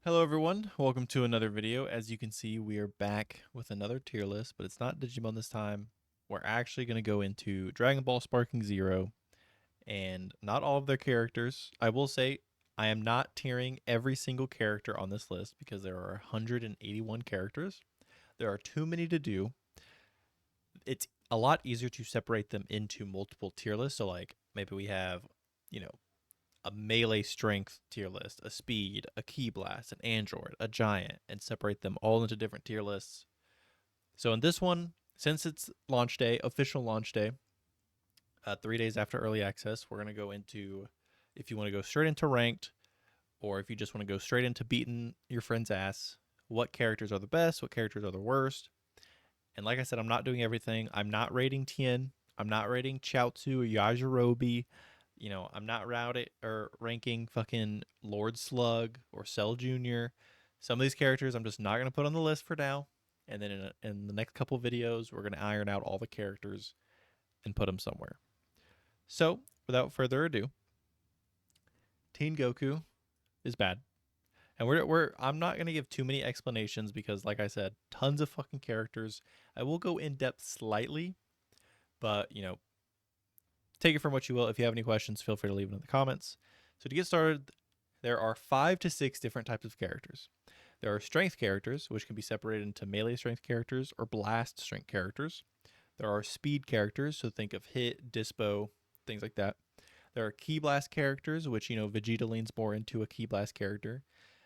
Hello everyone, welcome to another video. As you can see, we are back with another tier list, but it's not Digimon this time. We're actually going to go into Dragon Ball Sparking Zero and not all of their characters. I will say I am not tiering every single character on this list because there are 181 characters. There are too many to do. It's a lot easier to separate them into multiple tier lists. So like maybe we have, you know, a melee strength tier list, a speed, a key blast, an android, a giant, and separate them all into different tier lists. So in this one, since it's launch day, official launch day, 3 days after early access, we're going to go into if you want to go straight into ranked or if you just want to go straight into beating your friend's ass, what characters are the best, what characters are the worst. And like I said, I'm not doing everything. I'm not rating Tien. I'm not rating Chiaotzu or Yajirobe. I'm not routing or ranking fucking Lord Slug or Cell Jr. Some of these characters I'm just not going to put on the list for now. And then in the next couple videos, we're going to iron out all the characters and put them somewhere. So, without further ado, Teen Goku is bad. And I'm not going to give too many explanations because, like I said, tons of fucking characters. I will go in depth slightly, but, take it from what you will. If you have any questions, feel free to leave them in the comments. So to get started, there are 5 to 6 different types of characters. There are strength characters, which can be separated into melee strength characters or blast strength characters. There are speed characters, so think of hit, dispo, things like that. There are key blast characters, which, Vegeta leans more into a key blast character.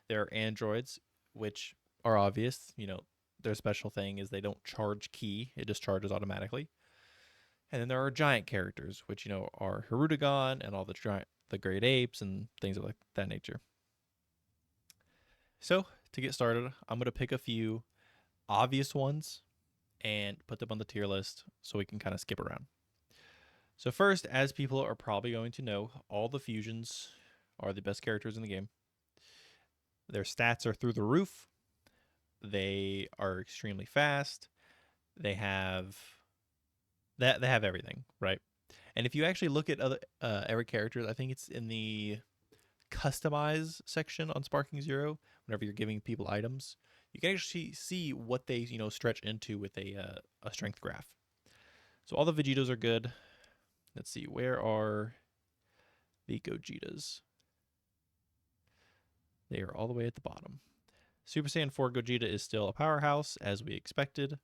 There are androids, which are obvious. Their special thing is they don't charge ki, it just charges automatically. And then there are giant characters, which are Hirudegan and all the great apes and things of like that nature. So to get started, I'm gonna pick a few obvious ones and put them on the tier list so we can kind of skip around. So first, as people are probably going to know, all the fusions are the best characters in the game. Their stats are through the roof. They are extremely fast. They have they have everything, right? And if you actually look at other every character, I think it's in the customize section on Sparking Zero. Whenever you're giving people items, you can actually see what they stretch into with a strength graph. So all the Vegetas are good. Let's see, where are the Gogetas? They are all the way at the bottom. Super Saiyan 4 Gogeta is still a powerhouse, as we expected.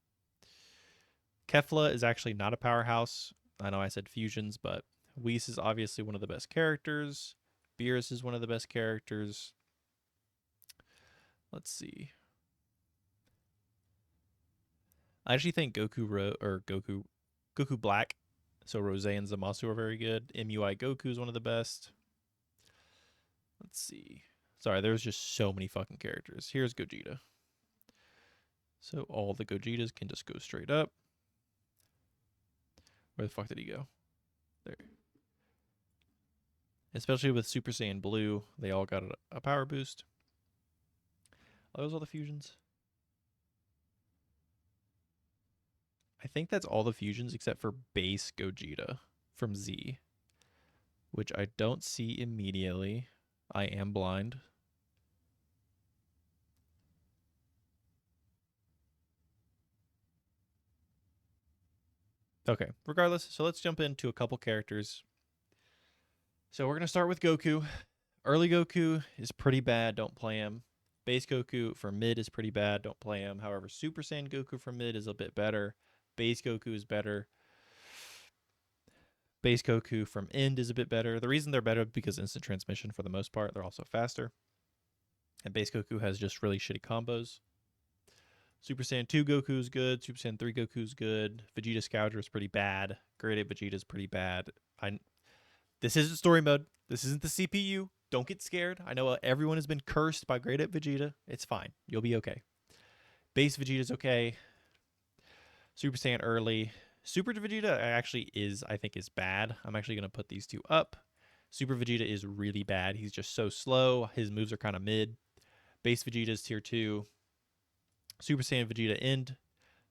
Kefla is actually not a powerhouse. I know I said fusions, but Whis is obviously one of the best characters. Beerus is one of the best characters. Let's see. I actually think Goku Black, so Rose and Zamasu are very good. MUI Goku is one of the best. Let's see. Sorry, there's just so many fucking characters. Here's Gogeta. So all the Gogetas can just go straight up. Where the fuck did he go? There. Especially with Super Saiyan Blue, they all got a power boost. Are those all the fusions? I think that's all the fusions except for base Gogeta from Z, which I don't see immediately. I am blind. Okay, regardless, so let's jump into a couple characters. So we're going to start with Goku. Early Goku is pretty bad, don't play him. Base Goku for mid is pretty bad, don't play him. However, Super Saiyan Goku for mid is a bit better. Base Goku is better. Base Goku from end is a bit better. The reason they're better because instant transmission for the most part. They're also faster. And Base Goku has just really shitty combos. Super Saiyan 2 Goku is good. Super Saiyan 3 Goku is good. Vegeta Scouter is pretty bad. Great Ape Vegeta is pretty bad. This isn't story mode. This isn't the CPU. Don't get scared. I know everyone has been cursed by Great Ape Vegeta. It's fine. You'll be okay. Base Vegeta is okay. Super Saiyan early. Super Vegeta actually I think is bad. I'm actually going to put these two up. Super Vegeta is really bad. He's just so slow. His moves are kind of mid. Base Vegeta is tier 2. Super Saiyan Vegeta end.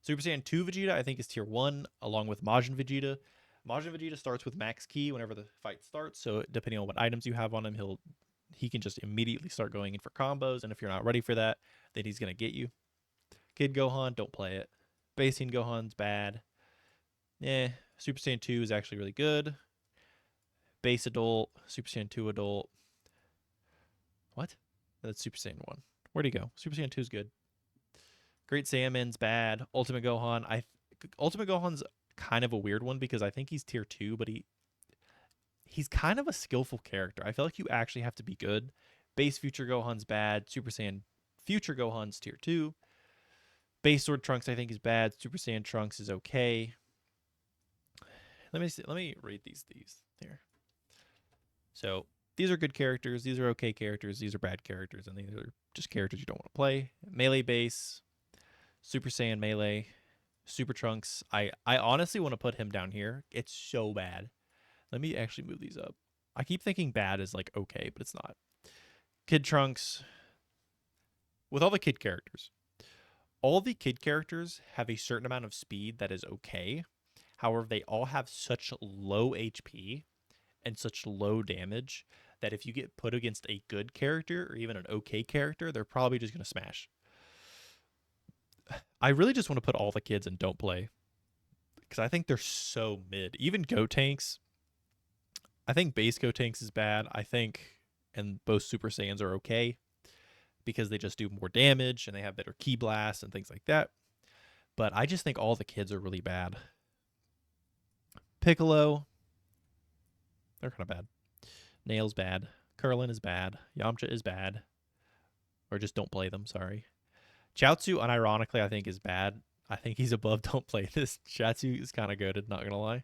Super Saiyan 2 Vegeta I think is tier 1 along with Majin Vegeta. Majin Vegeta starts with max ki whenever the fight starts, so depending on what items you have on him, he'll he can just immediately start going in for combos. And if you're not ready for that, then he's going to get you. Kid Gohan, don't play it. Basing Gohan's bad. Super Saiyan 2 is actually really good. Base Adult, Super Saiyan 2 Adult. What? That's Super Saiyan 1. Where'd he go? Super Saiyan 2 is good. Great Saiyaman's bad. Ultimate Gohan. Ultimate Gohan's kind of a weird one because I think he's tier 2, but he's kind of a skillful character. I feel like you actually have to be good. Base Future Gohan's bad. Super Saiyan Future Gohan's tier 2. Base Sword Trunks I think is bad. Super Saiyan Trunks is okay. Let me see. Let me rate these here. So these are good characters. These are okay characters. These are bad characters, and these are just characters you don't want to play. Melee Base, Super Saiyan Melee, Super Trunks. I honestly want to put him down here. It's so bad. Let me actually move these up. I keep thinking bad is like okay, but it's not. Kid Trunks. With all the kid characters, all the kid characters have a certain amount of speed that is okay. However, they all have such low HP and such low damage that if you get put against a good character or even an okay character, they're probably just going to smash. I really just want to put all the kids in don't play because I think they're so mid. Even Gotenks, I think base Gotenks is bad. I think, and both Super Saiyans are okay because they just do more damage and they have better ki blasts and things like that. But I just think all the kids are really bad. Piccolo, they're kind of bad. Nail's bad. Curlin is bad. Yamcha is bad. Or just don't play them, sorry. Chaozu, unironically, I think is bad. I think he's above don't play this. Chaozu is kind of goated, not going to lie.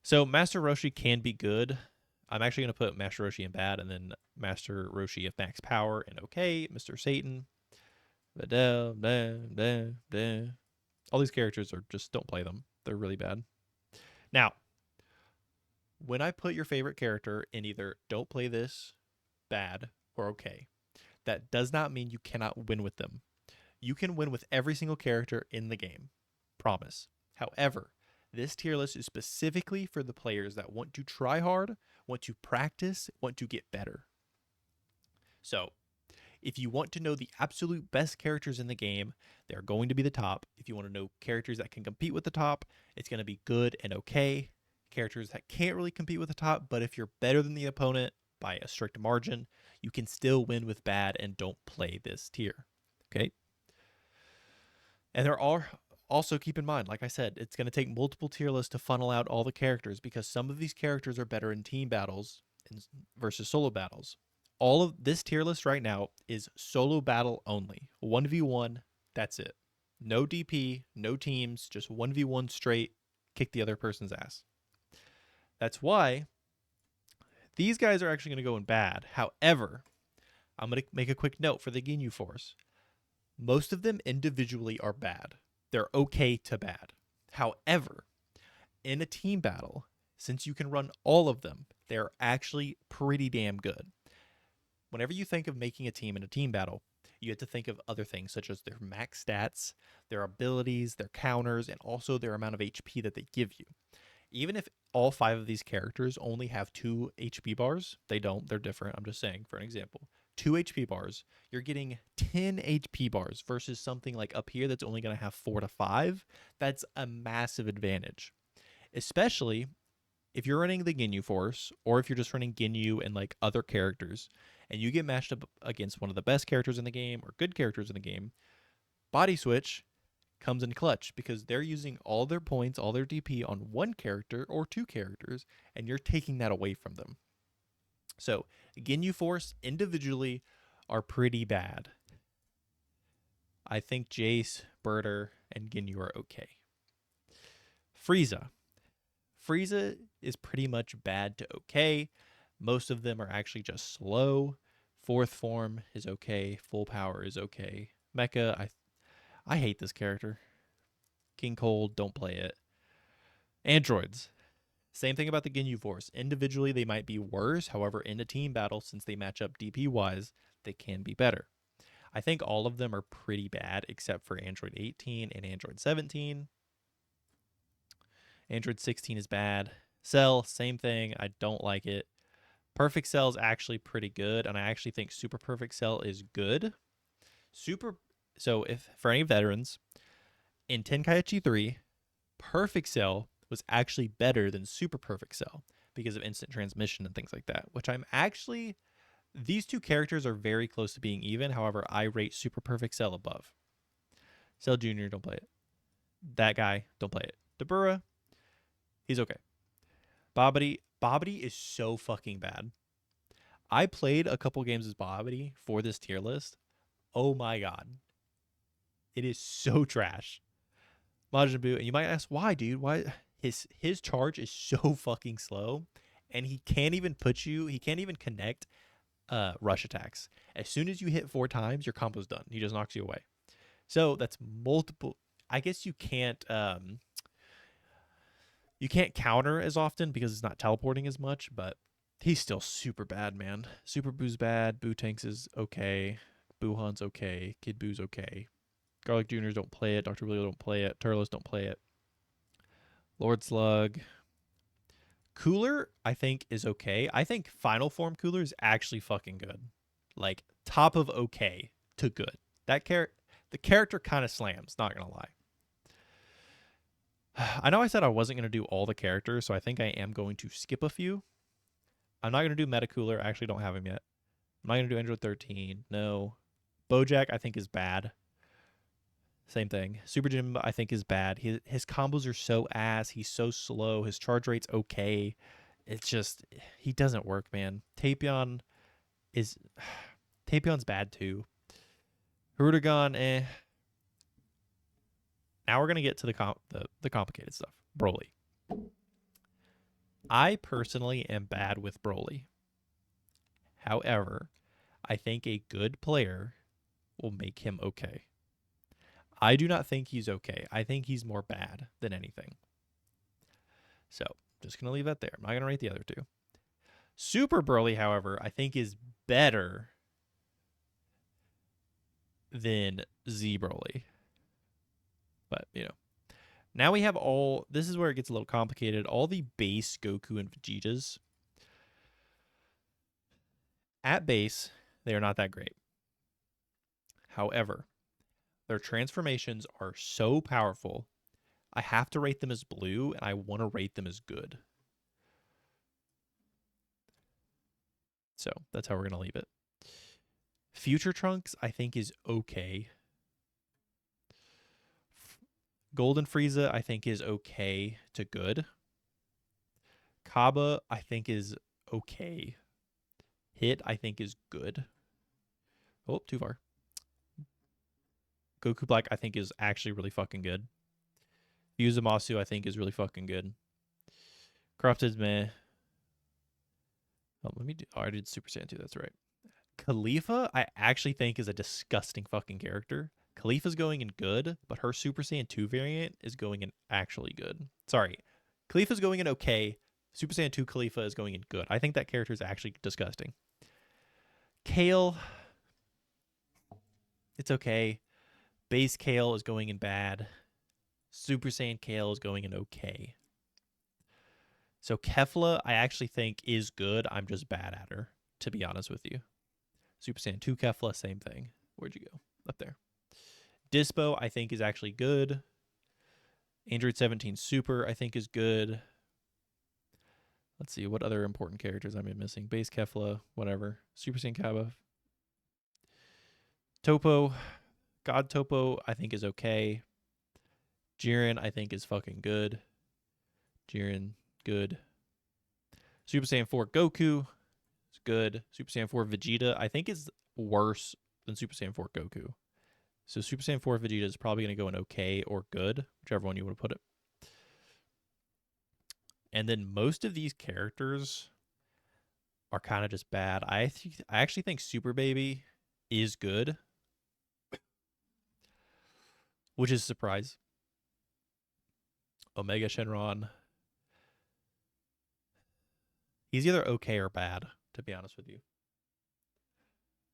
So Master Roshi can be good. I'm actually going to put Master Roshi in bad and then Master Roshi of max power and okay. Mr. Satan. All these characters are just don't play them. They're really bad. Now, when I put your favorite character in either don't play this, bad, or okay, that does not mean you cannot win with them. You can win with every single character in the game. Promise. However, this tier list is specifically for the players that want to try hard, want to practice, want to get better. So, if you want to know the absolute best characters in the game, they're going to be the top. If you want to know characters that can compete with the top, it's going to be good and okay. Characters that can't really compete with the top, but if you're better than the opponent by a strict margin, you can still win with bad and don't play this tier. Okay? And there are also, keep in mind, like I said, it's going to take multiple tier lists to funnel out all the characters because some of these characters are better in team battles versus solo battles. All of this tier list right now is solo battle only. 1v1, that's it. No DP, no teams, just 1v1 straight, kick the other person's ass. That's why these guys are actually going to go in bad. However, I'm going to make a quick note for the Ginyu Force. Most of them individually are bad. They're okay to bad. However, in a team battle, since you can run all of them, they're actually pretty damn good. Whenever you think of making a team in a team battle, you have to think of other things such as their max stats, their abilities, their counters, and also their amount of HP that they give you. Even if all 5 of these characters only have 2 HP bars, they don't, they're different. I'm just saying, for an example, 2 HP bars, you're getting 10 HP bars versus something like up here that's only going to have 4 to 5. That's a massive advantage, especially if you're running the Ginyu Force or if you're just running Ginyu and like other characters and you get matched up against one of the best characters in the game or good characters in the game. Body Switch comes in clutch because they're using all their points, all their DP on one character or 2 characters, and you're taking that away from them. So, Ginyu Force individually are pretty bad. I think Jace, Birder, and Ginyu are okay. Frieza. Frieza is pretty much bad to okay. Most of them are actually just slow. 4th form is okay. Full power is okay. Mecha, I hate this character. King Cold, don't play it. Androids. Same thing about the Ginyu Force. Individually, they might be worse. However, in a team battle, since they match up DP-wise, they can be better. I think all of them are pretty bad except for Android 18 and Android 17. Android 16 is bad. Cell, same thing. I don't like it. Perfect Cell is actually pretty good, and I actually think Super Perfect Cell is good. So if for any veterans, in Tenkaichi 3, Perfect Cell was actually better than Super Perfect Cell because of instant transmission and things like that, which I'm actually these two characters are very close to being even. However, I rate Super Perfect Cell above. Cell Jr., don't play it. That guy, don't play it. Dabura, he's okay. Bobbity is so fucking bad. I played a couple games as Bobbity for this tier list. Oh my god. It is so trash. Majin Buu, and you might ask why, dude? Why his charge is so fucking slow, and he can't even connect rush attacks. As soon as you hit 4 times, your combo's done. He just knocks you away. So that's multiple. I guess you can't counter as often because it's not teleporting as much, but he's still super bad, man. Super Boo's bad. Boo Tanks is okay. Boo Han's okay. Kid Boo's okay. Garlic Juniors don't play it. Dr. Willow don't play it. Turles don't play it. Lord Slug. Cooler, I think, is okay. I think Final Form Cooler is actually fucking good. Like, top of okay to good. The character kind of slams, not going to lie. I know I said I wasn't going to do all the characters, so I think I am going to skip a few. I'm not going to do Meta Cooler. I actually don't have him yet. I'm not going to do Android 13. No. Bojack, I think, is bad. Same thing. Super Jim, I think, is bad. His combos are so ass. He's so slow. His charge rate's okay. It's just, he doesn't work, man. Tapion's bad too. Hirudegan, eh. Now we're gonna get to the complicated stuff. Broly. I personally am bad with Broly. However, I think a good player will make him okay. I do not think he's okay. I think he's more bad than anything. So, just going to leave that there. I'm not going to rate the other two. Super Broly, however, I think is better than Z Broly. But, now we have this is where it gets a little complicated, all the base Goku and Vegetas. At base, they are not that great. However, their transformations are so powerful, I have to rate them as blue, and I want to rate them as good. So that's how we're going to leave it. Future Trunks, I think, is okay. Golden Frieza, I think, is okay to good. Kaba, I think, is okay. Hit, I think, is good. Oh, too far. Goku Black, I think, is actually really fucking good. Fusamasu, I think, is really fucking good. Corrupted, meh. Oh, I did Super Saiyan 2, that's right. Khalifa, I actually think, is a disgusting fucking character. Khalifa's going in good, but her Super Saiyan 2 variant is going in actually good. Sorry. Khalifa's going in okay. Super Saiyan 2 Khalifa is going in good. I think that character is actually disgusting. Kale, it's okay. Base Kale is going in bad. Super Saiyan Kale is going in okay. So Kefla, I actually think, is good. I'm just bad at her, to be honest with you. Super Saiyan 2 Kefla, same thing. Where'd you go? Up there. Dispo, I think, is actually good. Android 17 Super, I think, is good. Let's see, what other important characters I'm missing? Base Kefla, whatever. Super Saiyan Kaba. Topo, God Topo, I think, is okay. Jiren, I think, is fucking good. Jiren, good. Super Saiyan 4 Goku is good. Super Saiyan 4 Vegeta, I think, is worse than Super Saiyan 4 Goku. So Super Saiyan 4 Vegeta is probably going to go in okay or good, whichever one you want to put it. And then most of these characters are kind of just bad. I actually think Super Baby is good, which is a surprise. Omega Shenron, he's either okay or bad, to be honest with you.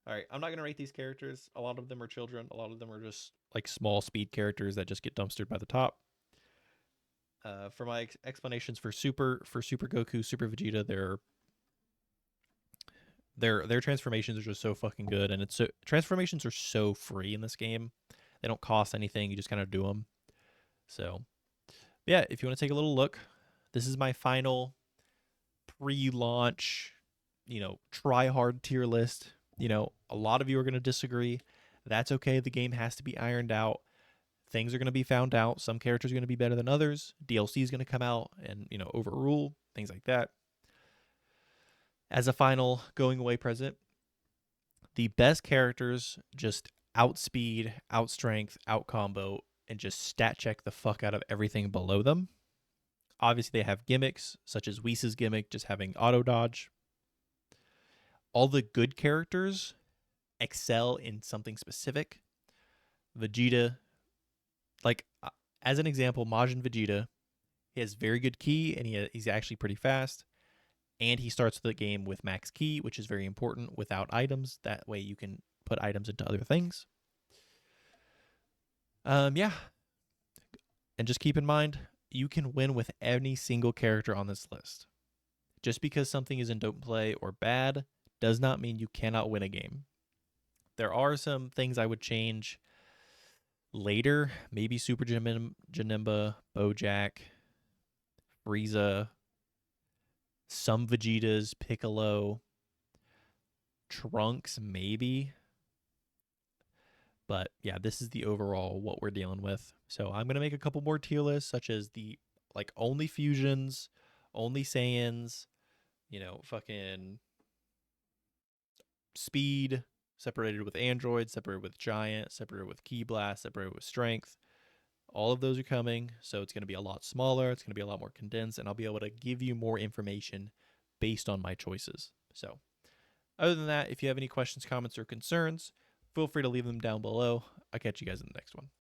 All right, I'm not going to rate these characters. A lot of them are children. A lot of them are just like small speed characters that just get dumpstered by the top. For my explanations for Super Goku, Super Vegeta, they're Their transformations are just so fucking good, and transformations are so free in this game. They don't cost anything. You just kind of do them. So yeah, if you want to take a little look, this is my final pre-launch, try hard tier list. A lot of you are going to disagree. That's okay. The game has to be ironed out. Things are going to be found out. Some characters are going to be better than others. DLC is going to come out and, overrule things like that. As a final going away present, the best characters just outspeed, outstrength, outcombo, and just stat check the fuck out of everything below them. Obviously, they have gimmicks, such as Whis' gimmick, just having auto dodge. All the good characters excel in something specific. Vegeta, as an example, Majin Vegeta, he has very good ki, and he's actually pretty fast. And he starts the game with max ki, which is very important without items. That way you can put items into other things. Yeah. And just keep in mind, you can win with any single character on this list. Just because something is in don't play or bad does not mean you cannot win a game. There are some things I would change later. Maybe Super Janemba, Bojack, Frieza, some Vegetas, Piccolo, Trunks, maybe. But yeah, this is the overall what we're dealing with. So I'm going to make a couple more tier lists, such as the only fusions, only Saiyans, fucking speed, separated with android, separated with giant, separated with ki blast, separated with strength. All of those are coming, so it's going to be a lot smaller. It's going to be a lot more condensed, and I'll be able to give you more information based on my choices. So other than that, if you have any questions, comments, or concerns, feel free to leave them down below. I'll catch you guys in the next one.